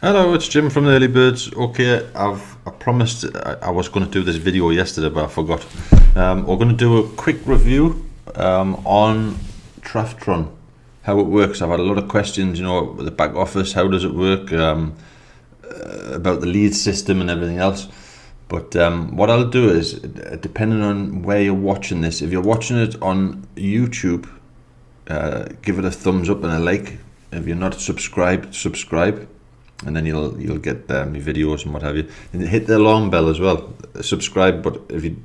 Hello, it's Jim from the Early Birds. Okay, I promised I was going to do this video yesterday, but I forgot. We're going to do a quick review on Traftron, how it works. I've had a lot of questions, the back office, how does it work, about the lead system and everything else. But what I'll do is, depending on where you're watching this, if you're watching it on YouTube, give it a thumbs up and a like. If you're not subscribed, subscribe, and then you'll get my videos and what have you. And hit the alarm bell as well. Subscribe, but if you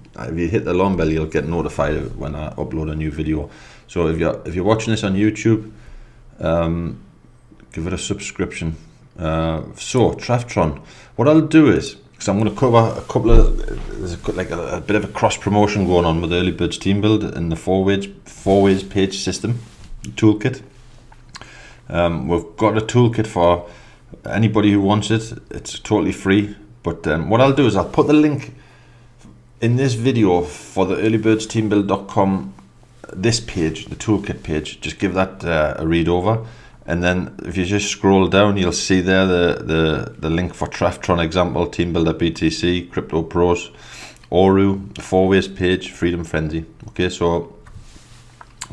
hit the alarm bell, you'll get notified when I upload a new video. So if you're watching this on YouTube, give it a subscription. So Traftron, what I'll do is, because I'm going to cover a couple of, there's a bit of a cross promotion going on with Early Birds Team Build and the four ways page system toolkit. We've got a toolkit for anybody who wants it. It's totally free, but what I'll do is I'll put the link in this video for the earlybirdsteambuild.com, this page, the toolkit page. Just give that a read over, and then if you just scroll down, you'll see there the link for Traftron example, Team Builder BTC, Crypto Pros, Oru, the four ways page, Freedom Frenzy. Okay, so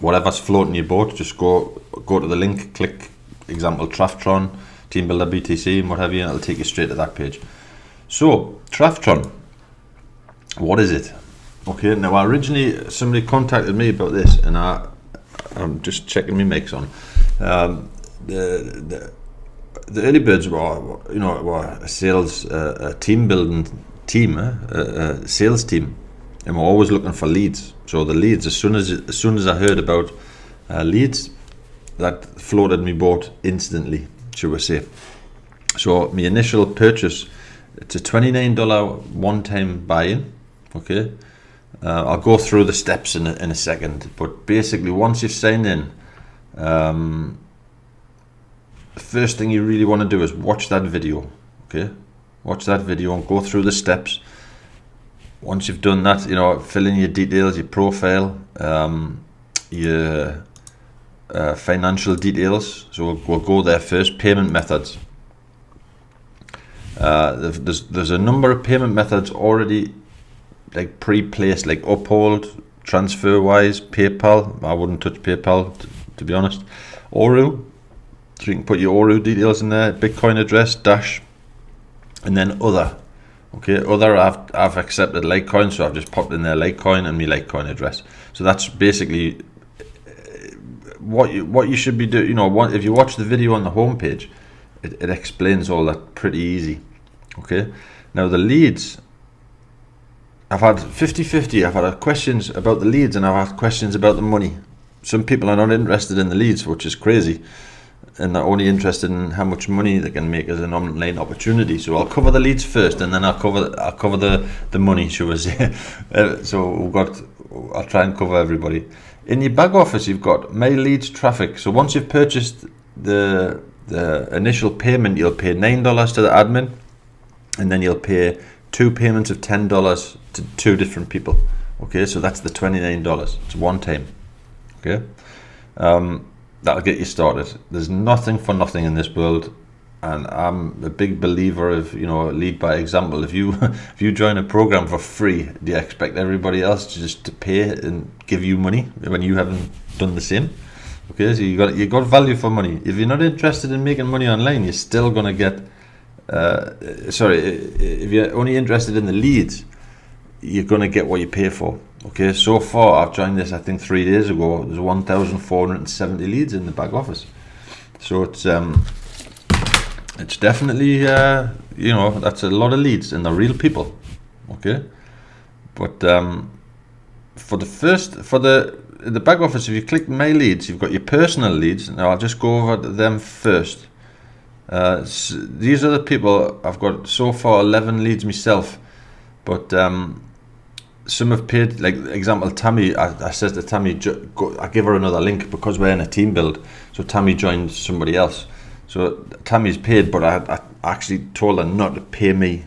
whatever's floating your boat, just go to the link, click example Traftron, Team Builder BTC, and what have you, and it'll take you straight to that page. So Traftron, what is it? Okay, now originally somebody contacted me about this, and I'm just checking my mics on. The Early Birds were a sales team building team, a sales team, and we're always looking for leads. So the leads, as soon as I heard about leads, that floated me boat instantly, should we say. So my initial purchase, it's a $29 one-time buy-in. Okay, I'll go through the steps in a second, but basically once you've signed in, the first thing you really want to do is watch that video. Okay, watch that video and go through the steps. Once you've done that, fill in your details, your profile, your financial details. So we'll go there first. Payment methods. There's a number of payment methods already pre-placed, like Uphold, TransferWise, PayPal. I wouldn't touch PayPal to be honest. Oru, so you can put your Oru details in there. Bitcoin address, Dash, and then other. Okay, other, I've accepted Litecoin, so I've just popped in there Litecoin and my Litecoin address. So that's basically what you should be doing. If you watch the video on the home page, it explains all that pretty easy. Okay, now the leads, I've had 50-50. I've had questions about the leads and I've had questions about the money. Some people are not interested in the leads, which is crazy, and they're only interested in how much money they can make as an online opportunity. So I'll cover the leads first, and then I'll cover the money, shall we say. So I'll try and cover everybody. In your back office, you've got My Leads Traffic. So once you've purchased the initial payment, you'll pay $9 to the admin, and then you'll pay 2 payments of $10 to 2 different people. Okay, so that's the $29. It's one time. Okay. That'll get you started. There's nothing for nothing in this world, and I'm a big believer of lead by example. If you join a program for free, do you expect everybody else to pay and give you money when you haven't done the same? Okay, so you got value for money. If you're not interested in making money online, you're still gonna get. If you're only interested in the leads, you're gonna get what you pay for. Okay, so far I've joined this, I think 3 days ago. There's 1,470 leads in the back office. So it's definitely that's a lot of leads, and they're real people. Okay, but in the back office, if you click My Leads, you've got your personal leads. Now I'll just go over them first. These are the people I've got so far. 11 leads myself, but some have paid. Like example, Tammy. I said to Tammy, I give her another link because we're in a team build. So Tammy joined somebody else. So Tammy's paid, but I actually told her not to pay me.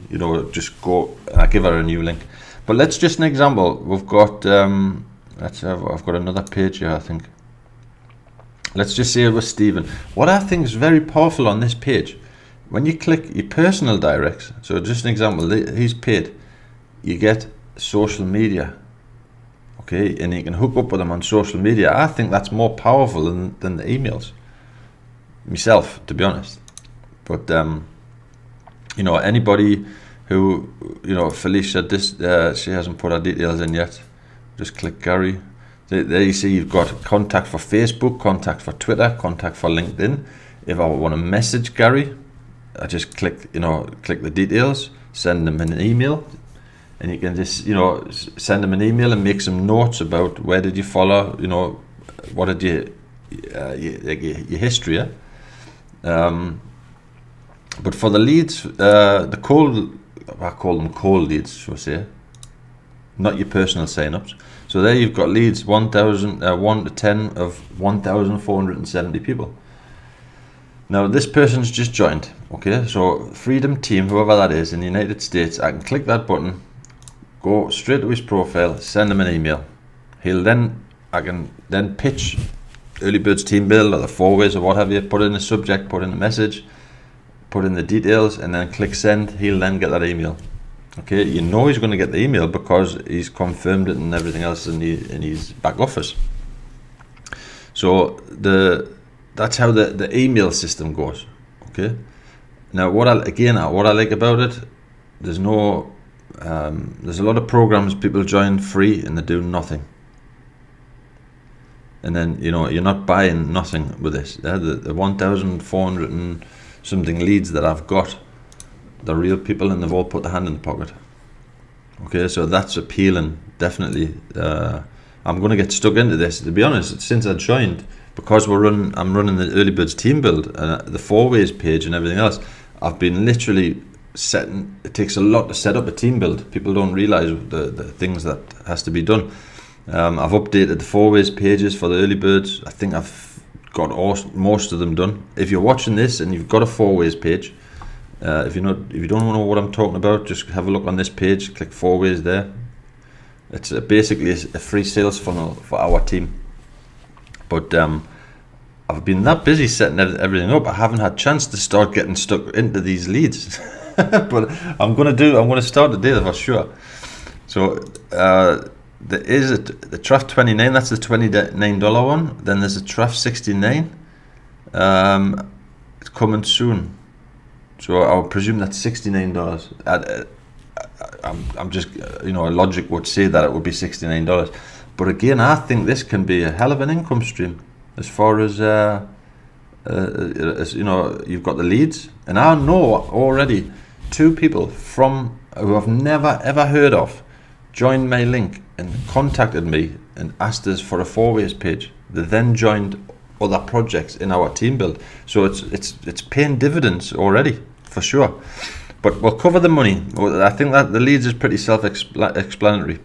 Just go. I give her a new link. But let's just an example. We've got. I've got another page here, I think. Let's just say it was Stephen. What I think is very powerful on this page when you click your personal directs, so just an example, he's paid, you get social media, okay, and you can hook up with them on social media. I think that's more powerful than the emails, myself, to be honest. But anybody who, Felicia, she hasn't put her details in yet. Just click Gary. There you see you've got contact for Facebook, contact for Twitter, contact for LinkedIn. If I want to message Gary, I just click the details, send them an email, and you can just, send them an email and make some notes about where did you follow, what did your history, yeah? But for the leads, the cold, I call them cold leads, shall I say, not your personal sign-ups. So there you've got leads, 1 to 10 of 1,470 people. Now this person's just joined, okay, so Freedom Team, whoever that is in the United States, I can click that button, go straight to his profile, send him an email. I can then pitch Early Birds Team Build or the 4 Ways or what have you, put in a subject, put in a message, put in the details, and then click send. He'll then get that email. Okay, he's going to get the email because he's confirmed it and everything else in his back office. So that's how the email system goes. Okay. Now what I like about it, there's a lot of programs people join free and they do nothing. And then you're not buying nothing with this. The 1,400 and something leads that I've got, they're real people and they've all put their hand in the pocket. Okay, so that's appealing, definitely. I'm going to get stuck into this. To be honest, since I joined, because I'm running the Early Birds Team Build, the 4 Ways page and everything else, I've been literally setting. It takes a lot to set up a team build. People don't realise the things that has to be done. I've updated the 4 Ways pages for the Early Birds. I think I've got most of them done. If you're watching this and you've got a 4 Ways page, if you don't know what I'm talking about, just have a look on this page, click 4 Ways there. It's basically a free sales funnel for our team. But I've been that busy setting everything up, I haven't had a chance to start getting stuck into these leads. But I'm going to start today for sure. So there is the Traft 29, that's the $29 one. Then there's a Traft 69. It's coming soon. So I'll presume that's $69. I'm just, logic would say that it would be $69. But again, I think this can be a hell of an income stream as far as, you've got the leads. And I know already 2 people who I've never ever heard of joined my link and contacted me and asked us for a 4 Ways page. They then joined other projects in our team build. So it's paying dividends already, for sure. But we'll cover the money. I think that the leads is pretty self-explanatory.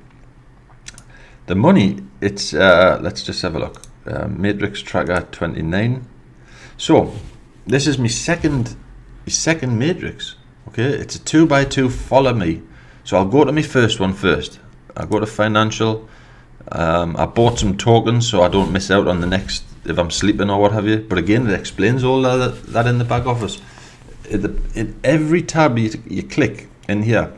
The money, it's let's just have a look. Matrix Tracker 29. So this is my second matrix. Okay, it's a 2x2 follow me. So I'll go to my first one first. I'll go to financial. I bought some tokens so I don't miss out on the next if I'm sleeping or what have you. But again, it explains all that in the back office. In every tab you click in here,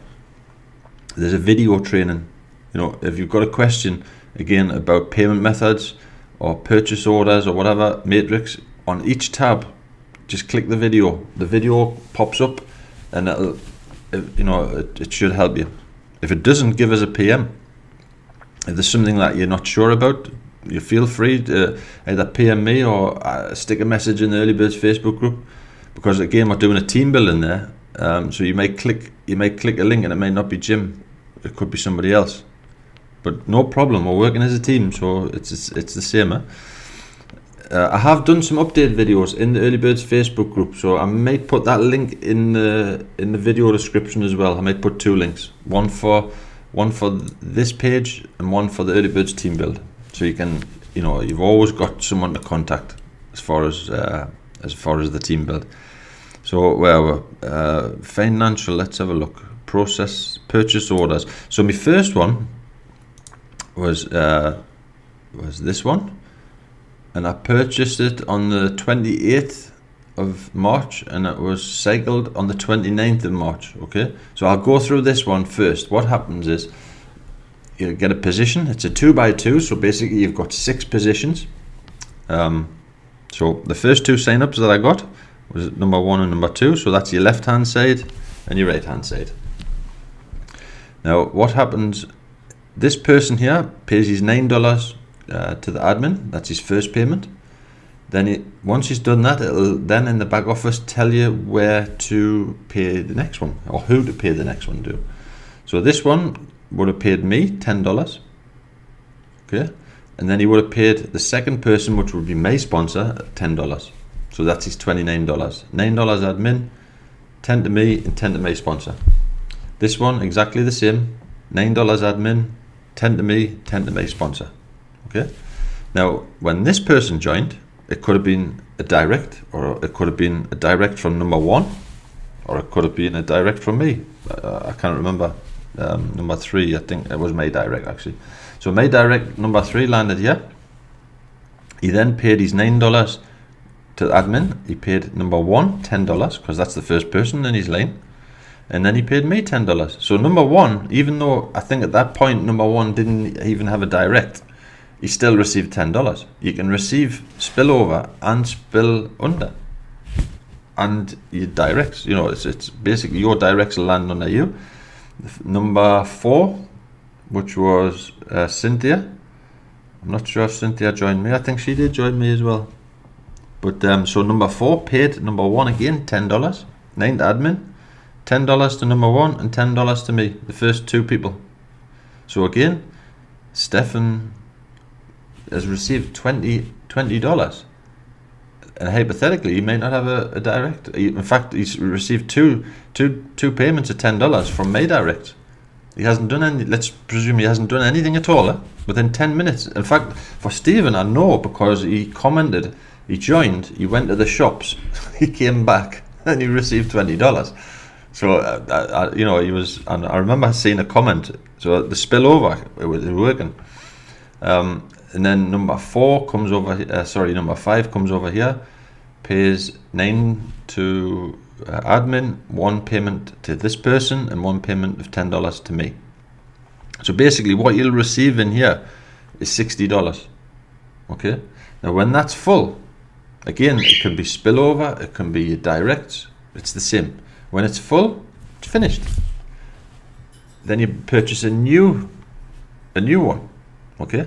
there's a video training. If you've got a question again about payment methods or purchase orders or whatever matrix, on each tab just click the video. The video pops up and it should help you. If it doesn't, give us a PM. If there's something that you're not sure about, you feel free to either PM me or stick a message in the Early Birds Facebook group, because again we're doing a team building there. So you might click a link and it may not be Jim, it could be somebody else. But no problem, we're working as a team, so it's the same. I have done some update videos in the Early Birds Facebook group, so I might put that link in the video description as well. I might put 2 links, one for this page and one for the Early Birds team build. So you can, you've always got someone to contact as far as the team build. So financial, let's have a look. Process purchase orders. So my first one was this one, and I purchased it on the 28th of March, and it was cycled on the 29th of March. Okay, so I'll go through this one first. What happens is you get a position. It's a 2x2, so basically you've got 6 positions. So the first 2 signups that I got was number 1 and number 2, so that's your left hand side and your right hand side. Now what happens, this person here pays his $9 to the admin. That's his first payment. Then once he's done that, it'll then in the back office tell you where to pay the next one, or who to pay the next one to. So this one would have paid me $10, okay, and then he would have paid the second person, which would be my sponsor, $10. So that's his $29. $9 admin, 10 to me, and 10 to my sponsor. This one exactly the same, $9 admin, 10 to me, 10 to my sponsor. Okay. Now when this person joined, it could have been a direct, or it could have been a direct from number 1, or it could have been a direct from me. I can't remember. Number 3, I think it was my direct actually. So my direct number 3 landed here. He then paid his $9 to the admin. He paid number 1 $10 because that's the first person in his line, and then he paid me $10. So number 1, even though I think at that point number 1 didn't even have a direct, he still received $10. You can receive spillover and spill under, and your directs, you know, it's basically your directs will land under you. Number 4, which was Cynthia. I'm not sure if Cynthia joined me. I think she did join me as well. But so number 4 paid number 1 again $10, 9 to admin, $10 to number 1, and $10 to me, the first 2 people. So again, Stefan has received $20, and hypothetically he may not have a direct. In fact, he's received two payments of $10 from my direct. He hasn't done any. Let's presume he hasn't done anything at all within 10 minutes. In fact, for Stephen, I know, because he commented, he joined, he went to the shops, he came back, and he received $20. So you know, he was. And I remember seeing a comment. So the spillover, it was working. And then number 4 comes over. Number 5 comes over here, pays 9 to admin, 1 payment to this person, and 1 payment of $10 to me. So basically, what you'll receive in here is $60. Okay. Now, when that's full, again, it can be spillover, it can be direct. It's the same. When it's full, it's finished. Then you purchase a new one. Okay.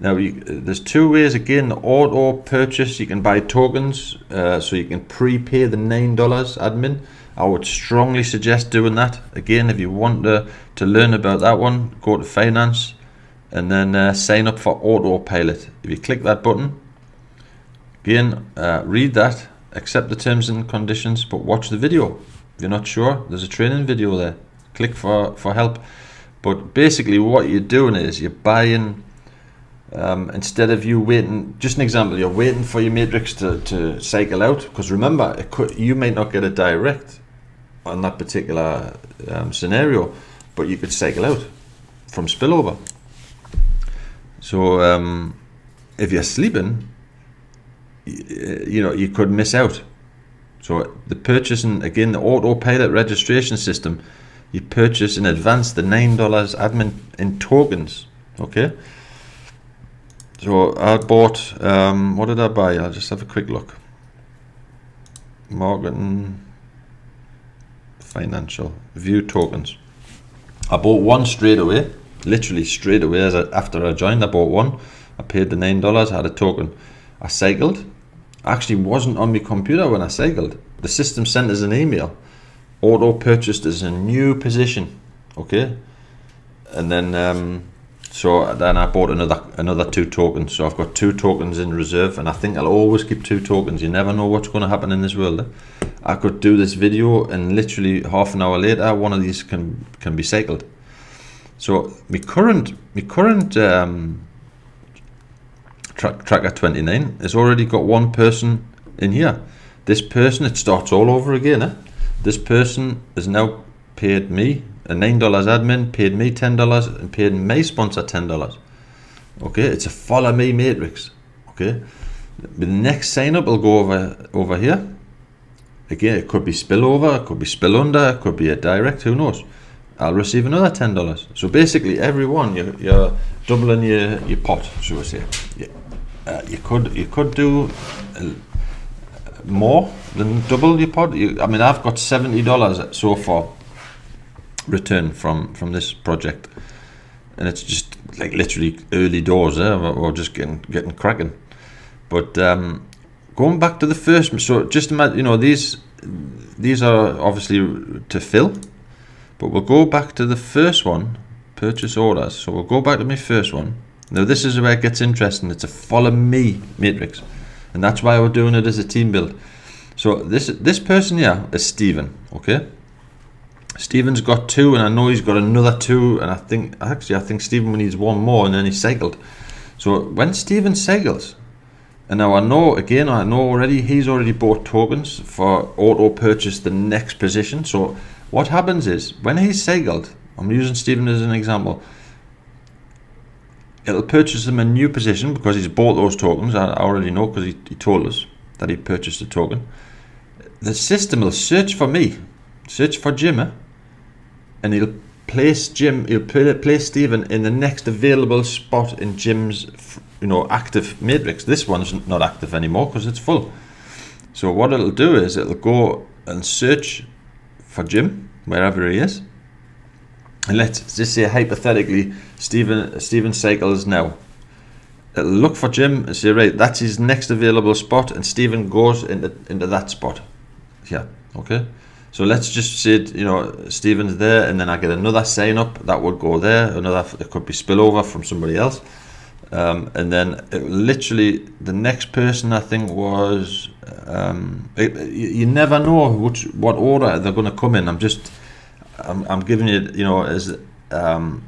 Now there's 2 ways. Again, the auto purchase, you can buy tokens, so you can prepay the $9 admin. I would strongly suggest doing that. Again, if you want to learn about that one, go to finance and then sign up for autopilot. If you click that button, again, read that, accept the terms and conditions, but watch the video. If you're not sure, there's a training video there. Click for help. But basically what you're doing is you're buying, instead of you waiting, just an example, you're waiting for your matrix to cycle out, because remember, you might not get a direct on that particular scenario, but you could cycle out from spillover. So if you're sleeping, you know, you could miss out. So the purchasing, again, the autopilot registration system, you purchase in advance the $9 admin in tokens. Okay. So I bought, what did I buy? I'll just have a quick look. Marketing, financial, view tokens. I bought 1 straight away, literally straight away. After I joined, I bought 1. I paid the $9, I had a token. I cycled. I actually wasn't on my computer when I cycled. The system sent us an email. Auto purchased as a new position. Okay. And then, so then I bought another 2 tokens. So I've got 2 tokens in reserve, and I think I'll always keep 2 tokens. You never know what's going to happen in this world. I could do this video and literally half an hour later, one of these can be cycled. So my current tracker 29 has already got 1 person in here. This person, it starts all over again. This person has now paid me a $9 admin, paid me $10, and paid my sponsor $10. Okay, it's a follow me matrix. Okay, the next sign up will go over here. again, it could be spillover, it could be spill under, it could be a direct, who knows. I'll receive another $10. So basically every one you're doubling your pot, shall we say. You could do more than double your pot. I mean, I've got $70 so far return from this project, and it's just like literally early doors. We're just getting cracking. But going back to the first, so just imagine, these are obviously to fill, but we'll go back to the first one, purchase orders. So we'll go back to my first one. Now this is where it gets interesting. It's a follow me matrix, and that's why we're doing it as a team build. So this person here is Stephen. Okay, Stephen's got 2, and I know he's got another 2, and I think Stephen needs 1 more, and then he cycled. So when Stephen cycles, and now I know already he's already bought tokens for auto purchase the next position. So what happens is when he's cycled, I'm using Stephen as an example, it'll purchase him a new position because he's bought those tokens. I already know because he told us that he purchased a token. The system will search for me, search for Jim, and he'll place Stephen in the next available spot in Jim's active matrix. This one's not active anymore because it's full. So what it'll do is it'll go and search for Jim wherever he is, and let's just say hypothetically Stephen cycles now. It'll look for Jim and say, right, that's his next available spot, and Stephen goes into that spot. Yeah, okay. So let's just say Stephen's there, and then I get another sign up that would go there. It could be spillover from somebody else, and then literally the next person I think was. You never know what order they're going to come in. I'm giving you as in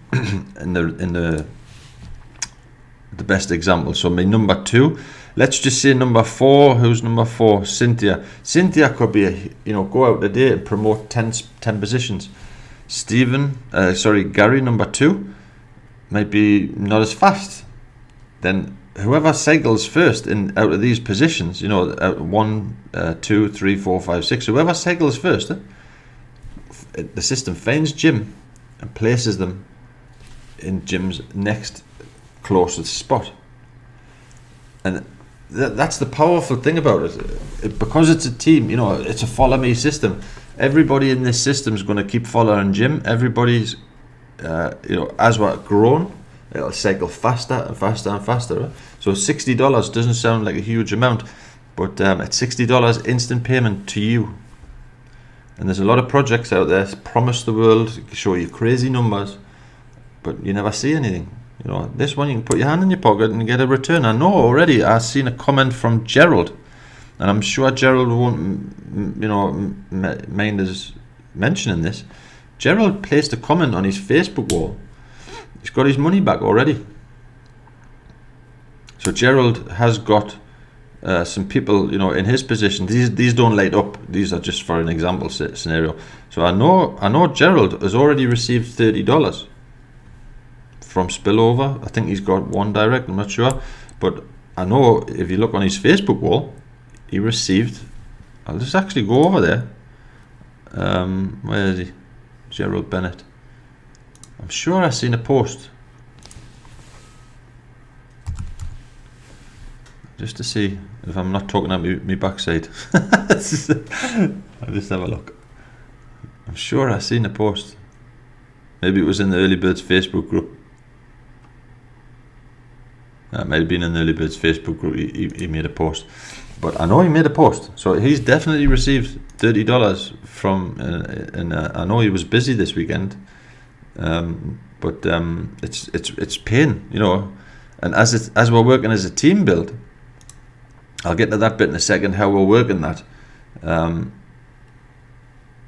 the best example. So my number 2. Let's just say number 4. Who's number 4? Cynthia. Cynthia could be go out today and promote 10 positions. Gary, number 2, might be not as fast. Then whoever cycles first out of these positions, 1, 2, 3, 4, 5, 6. Whoever cycles first, the system finds Jim and places them in Jim's next closest spot. And that's the powerful thing about it. Because it's a team, it's a follow me system. Everybody in this system is going to keep following Jim. Everybody's, as we're growing, it'll cycle faster and faster and faster. Right? So $60 doesn't sound like a huge amount, but it's $60 instant payment to you. And there's a lot of projects out there promise the world, show you crazy numbers, but you never see anything. This one you can put your hand in your pocket and get a return. I know already. I've seen a comment from Gerald, and I'm sure Gerald won't, mind us mentioning this. Gerald placed a comment on his Facebook wall. He's got his money back already. So Gerald has got some people, in his position. These don't light up. These are just for an example scenario. So I know Gerald has already received $30 from spillover. I think he's got 1 direct. I'm not sure, but I know if you look on his Facebook wall, he received. I'll just actually go over there. Where is he? Gerald Bennett. I'm sure I've seen a post. Just to see if I'm not talking at me backside. I'll just have a look. I'm sure I've seen a post. Maybe it was in the Early Birds Facebook group. It might have been in the Early Birds Facebook group. He made a post. But I know he made a post. So he's definitely received $30 from, and I know he was busy this weekend. But it's pain, and as we're working as a team build, I'll get to that bit in a second, how we're working that.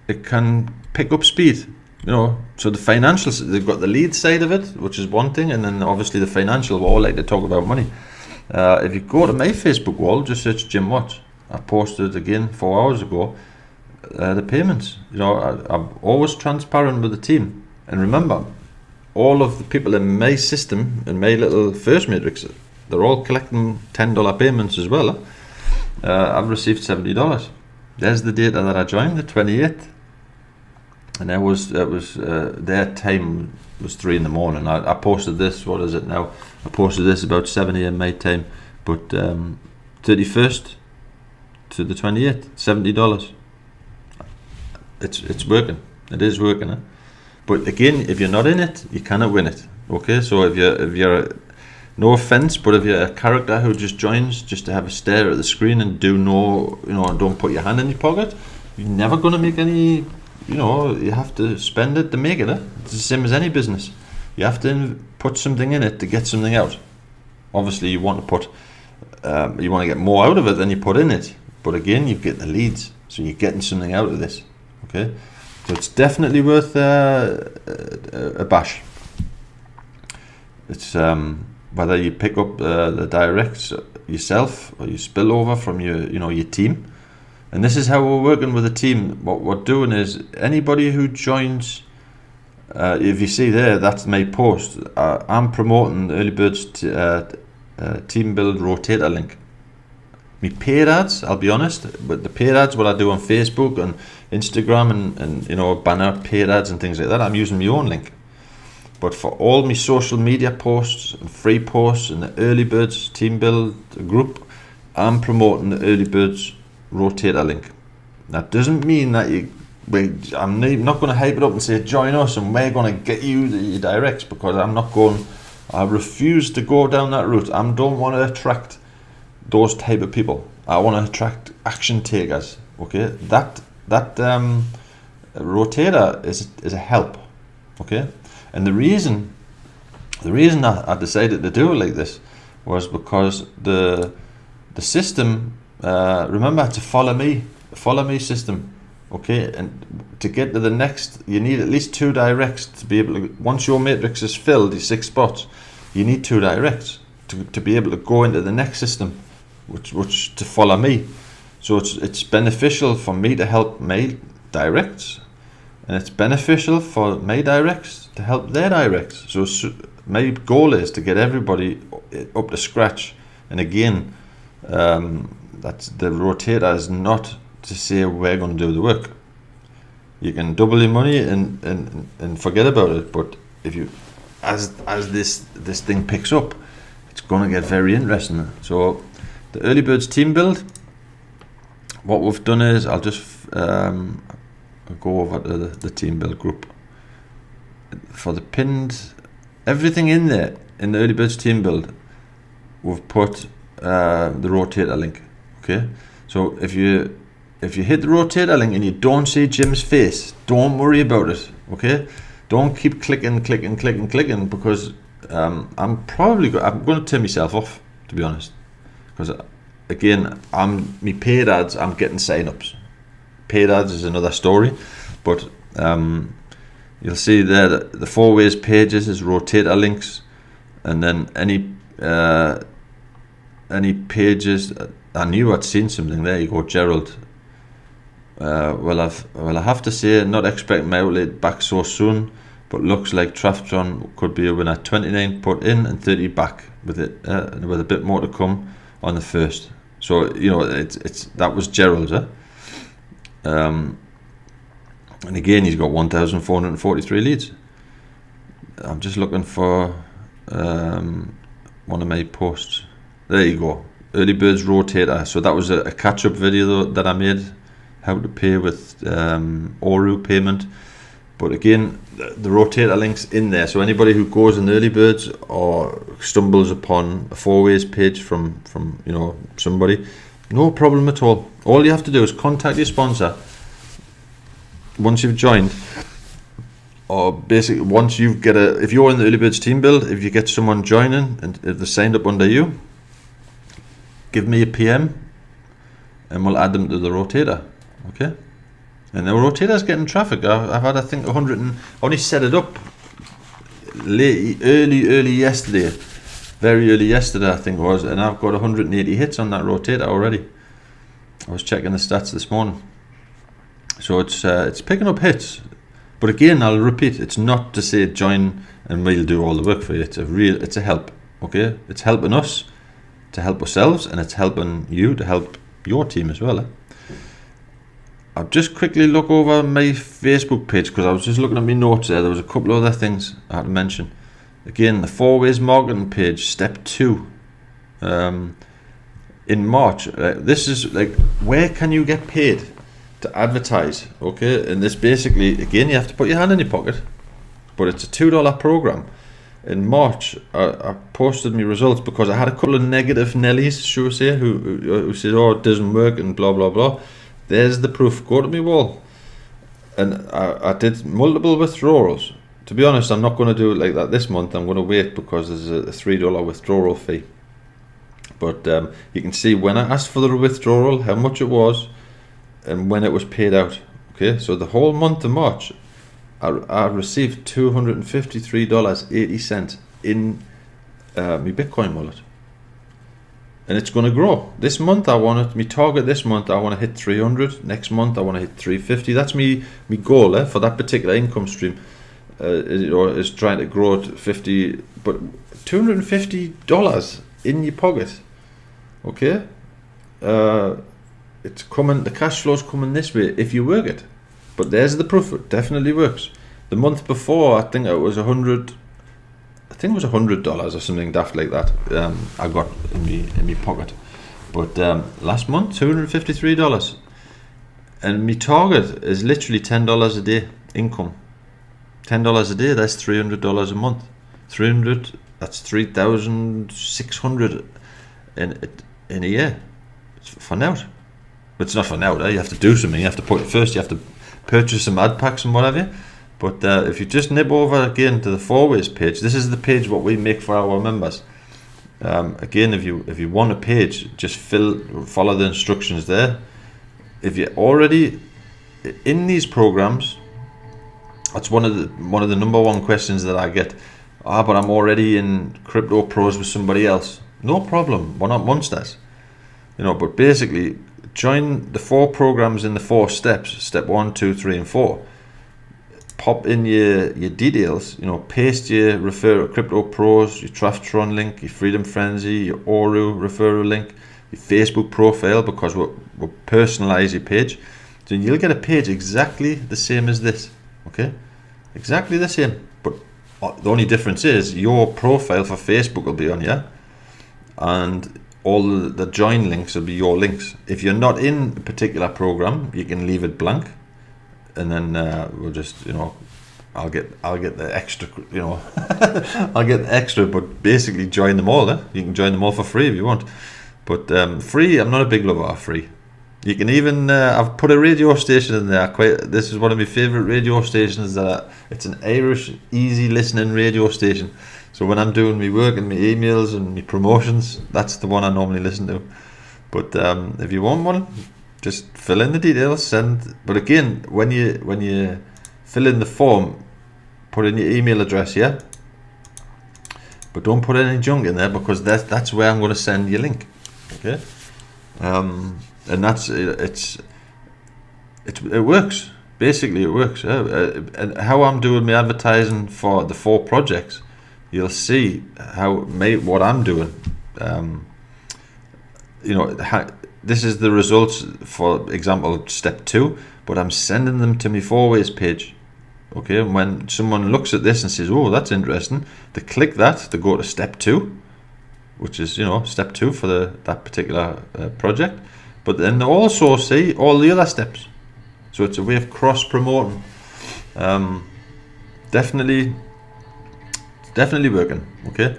It can pick up speed, so the financials, they've got the lead side of it, which is one thing, and then obviously the financial, we all like to talk about money. If you go to my Facebook wall, just search Jim Watts. I posted again 4 hours ago the payments. I'm always transparent with the team, and remember, all of the people in my system, in my little first matrix, they're all collecting $10 payments as well. I've received $70. there's the data that I joined, the 28th, and it was their time was 3 in the morning. I posted this. What is it now? I posted this about 7 a.m. my time, but 31st to the 28th, $70. It's working. It is working. Eh? But again, if you're not in it, you cannot win it. Okay, so if you're no offense, but if you're a character who just joins just to have a stare at the screen and don't put your hand in your pocket, you're never going to make any. You have to spend it to make it. Eh? It's the same as any business. You have to put something in it to get something out. Obviously, you want to get more out of it than you put in it. But again, you get the leads, so you're getting something out of this. Okay, so it's definitely worth a bash. It's whether you pick up the directs yourself or you spill over from your team. And this is how we're working with a team. What we're doing is anybody who joins, if you see there, that's my post. I'm promoting the Early Birds Team Build Rotator link. Me paid ads, I'll be honest, but the paid ads, what I do on Facebook and Instagram and banner paid ads and things like that, I'm using my own link. But for all my social media posts and free posts in the Early Birds Team Build group, I'm promoting the Early Birds Rotator link. That doesn't mean that I'm not going to hype it up and say join us and we're going to get you the directs, because I refuse to go down that route. I don't want to attract those type of people. I want to attract action takers. Okay, that rotator is a help. Okay, and the reason I decided to do it like this was because the system. Remember to follow me system. Okay, and to get to the next, you need at least 2 directs to be able to. Once your matrix is filled, these 6 spots, you need 2 directs to be able to go into the next system, which to follow me. So it's beneficial for me to help my directs, and it's beneficial for my directs to help their directs. So my goal is to get everybody up to scratch. And again, that's the rotator is not to say we're going to do the work. You can double your money and forget about it. But if you, as this thing picks up, it's going to get very interesting. So the Early Birds Team Build, what we've done is I'll just go over to the Team Build group. For the pinned, everything in there in the Early Birds Team Build, we've put the rotator link. Okay, so if you hit the rotator link and you don't see Jim's face, don't worry about it. Okay, don't keep clicking because I'm going to turn myself off, to be honest, because again, me paid ads, I'm getting sign-ups. Paid ads is another story, but you'll see there that the 4 ways pages is rotator links, and then any pages. I knew I'd seen something there. You go, Gerald. Well, I have to say, not expecting my outlet back so soon, but looks like Traftron could be a winner. 29 put in and 30 back with it, with a bit more to come on the 1st. So it's that was Gerald's. And again, he's got 1,443 leads. I'm just looking for one of my posts. There you go. Early Birds Rotator. So that was a catch-up video that I made, how to pay with Oru payment. But again, the rotator link's in there. So anybody who goes in Early Birds or stumbles upon a 4 ways page from somebody, no problem at all. All you have to do is contact your sponsor once you've joined, or basically once you get if you're in the Early Birds Team Build, if you get someone joining and if they're signed up under you, give me a PM and we'll add them to the rotator. Okay, and the rotator's getting traffic. I've had, I think, 100 and only set it up early yesterday, very early yesterday I think it was, and I've got 180 hits on that rotator already. I was checking the stats this morning, so it's picking up hits. But again, I'll repeat, it's not to say join and we'll do all the work for you. It's a help. Okay, it's helping us to help ourselves, and it's helping you to help your team as well. I'll just quickly look over my Facebook page because I was just looking at my notes there. There was a couple of other things I had to mention. Again, the 4 ways marketing page, step 2. In March, this is like, where can you get paid to advertise? Okay, and this basically, again, you have to put your hand in your pocket, but it's a $2 program. In March, I posted my results because I had a couple of negative Nellies, should we say, who said, oh, it doesn't work and blah blah blah. There's the proof. Go to my wall. And I did multiple withdrawals. To be honest, I'm not going to do it like that this month. I'm going to wait because there's a $3 withdrawal fee. But you can see when I asked for the withdrawal, how much it was, and when it was paid out. Okay, so the whole month of March, I received $253.80 in my Bitcoin wallet. And it's going to grow. This month I want it, my target this month, I want to hit 300. Next month I want to hit 350. That's me goal for that particular income stream. Is trying to grow to 50, but $250 in your pocket. Okay? It's coming, the cash flow's coming this way if you work it. But there's the proof, it definitely works. The month before, I think it was $100 or something daft like that. I got in my pocket. But last month, $253, and my target is literally $10 a day income. $10 a day, that's $300 a month. 300, that's 3,600 in a year. It's for now. But it's not for now. You have to do something. You have to put it first. You have to purchase some ad packs and whatever. But if you just nip over again to the 4 ways page, this is the page what we make for our members. Again, if you want a page, just follow the instructions there. If you're already in these programs, that's one of the number one questions that I get. But I'm already in Crypto Pros with somebody else. No problem. We're not monsters. But basically, join the 4 programs in the 4 steps. Step 1, 2, 3, and 4. Pop in your details, paste your refer Crypto Pros, your Traftron link, your Freedom Frenzy, your Oru referral link, your Facebook profile, because we'll personalize your page. So you'll get a page exactly the same as this, okay? Exactly the same, but the only difference is your profile for Facebook will be on here, and all the join links will be your links. If you're not in a particular program, you can leave it blank. And then we'll just, I'll get the extra, I'll get the extra, but basically join them all. You can join them all for free if you want. But free, I'm not a big lover of free. You can even, I've put a radio station in there. This is one of my favourite radio stations. It's an Irish, easy listening radio station. So when I'm doing my work and my emails and my promotions, that's the one I normally listen to. But if you want one, just fill in the details, send. But again, when you fill in the form, put in your email address, yeah. But don't put any junk in there, because that's where I'm going to send your link. Okay, and that's it works. Basically, it works. And how I'm doing my advertising for the 4 projects, you'll see what I'm doing. This is the results, for example, step 2, but I'm sending them to my 4 ways page. Okay, and when someone looks at this and says, oh, that's interesting, they click that, they go to step 2, which is, step 2 for that particular project. But then they also see all the other steps. So it's a way of cross-promoting. Definitely working, okay?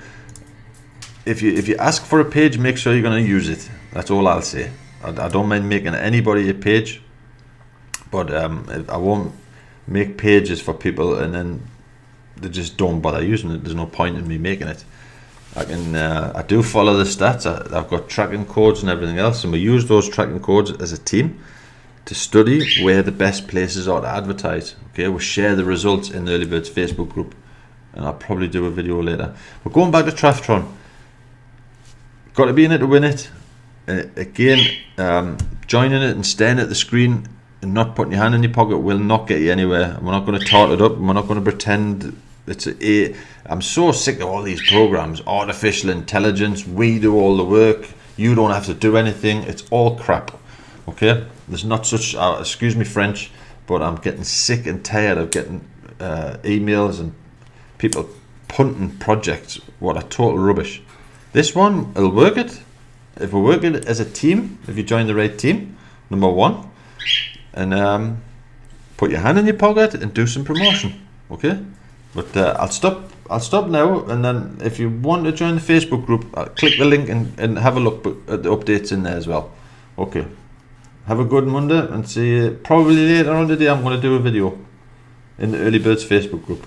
If you ask for a page, make sure you're going to use it. That's all I'll say. I don't mind making anybody a page, but I won't make pages for people and then they just don't bother using it. There's no point in me making it. I do follow the stats. I've got tracking codes and everything else, and we use those tracking codes as a team to study where the best places are to advertise. Okay, we'll share the results in the Early Birds Facebook group, and I'll probably do a video later. But going back to Traftron, got to be in it to win it. Again, joining it and staring at the screen and not putting your hand in your pocket will not get you anywhere. We're not going to tart it up. We're not going to pretend it's I'm so sick of all these programs. Artificial intelligence, we do all the work, you don't have to do anything. It's all crap. Okay, there's not such, excuse me French, but I'm getting sick and tired of getting emails and people punting projects what are total rubbish. This one will work it if we work it as a team, if you join the right team, number one, and put your hand in your pocket and do some promotion. Okay, but I'll stop now, and then if you want to join the Facebook group, click the link and have a look at the updates in there as well. Okay, have a good Monday, and see you probably later on today. I'm going to do a video in the Early Birds Facebook group.